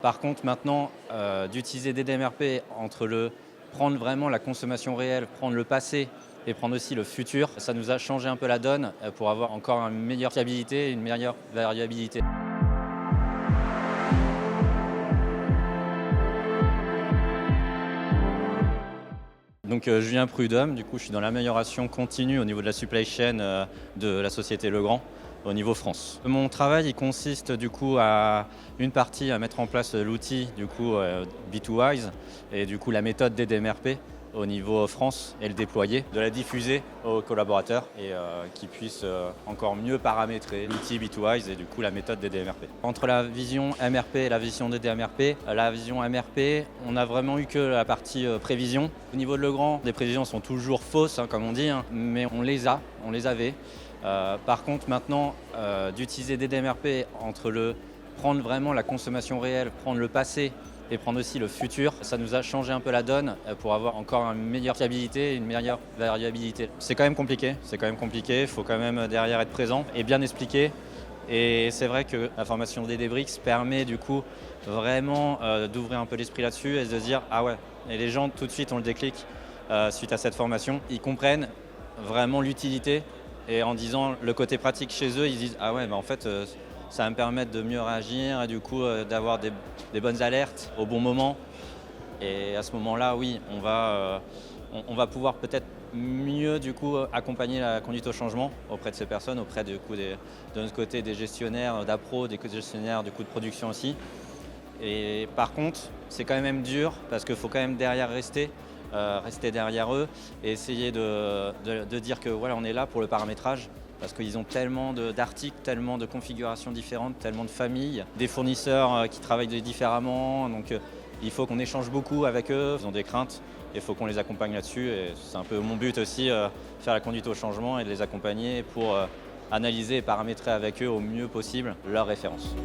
Par contre, maintenant, d'utiliser des DMRP entre le prendre vraiment la consommation réelle, prendre le passé et prendre aussi le futur, ça nous a changé un peu la donne pour avoir encore une meilleure fiabilité, une meilleure variabilité. Donc Julien Prudhomme, du coup je suis dans l'amélioration continue au niveau de la supply chain de la société Legrand au niveau France. Mon travail il consiste du coup à une partie à mettre en place l'outil du coup B2Wise et du coup la méthode des DMRP au niveau France et le déployer, de la diffuser aux collaborateurs et qu'ils puissent encore mieux paramétrer l'outil B2Wise et du coup la méthode des DMRP. Entre la vision MRP et la vision des DMRP, la vision MRP, on n'a vraiment eu que la partie prévision. Au niveau de Legrand, les prévisions sont toujours fausses, comme on dit, mais on les avait. Par contre, maintenant, d'utiliser des DMRP entre le prendre vraiment la consommation réelle, prendre le passé et prendre aussi le futur, ça nous a changé un peu la donne pour avoir encore une meilleure fiabilité, une meilleure variabilité. C'est quand même compliqué, il faut quand même derrière être présent et bien expliquer. Et c'est vrai que la formation des Debrix permet du coup vraiment d'ouvrir un peu l'esprit là-dessus et de se dire ah ouais, et les gens tout de suite ont le déclic suite à cette formation, ils comprennent vraiment l'utilité et en disant le côté pratique chez eux, ils disent ah ouais, en fait ça va me permettre de mieux réagir et du coup d'avoir des bonnes alertes au bon moment. Et à ce moment-là, oui, on va pouvoir peut-être mieux du coup accompagner la conduite au changement auprès de ces personnes, auprès du coup de notre côté des gestionnaires d'appro, des gestionnaires du coup de production aussi. Et par contre, c'est quand même dur parce qu'il faut quand même derrière rester derrière eux et essayer de dire que voilà, on est là pour le paramétrage. Parce qu'ils ont tellement d'articles, tellement de configurations différentes, tellement de familles, des fournisseurs qui travaillent différemment. Donc il faut qu'on échange beaucoup avec eux, ils ont des craintes et il faut qu'on les accompagne là-dessus. Et c'est un peu mon but aussi, faire la conduite au changement et de les accompagner pour analyser et paramétrer avec eux au mieux possible leurs références.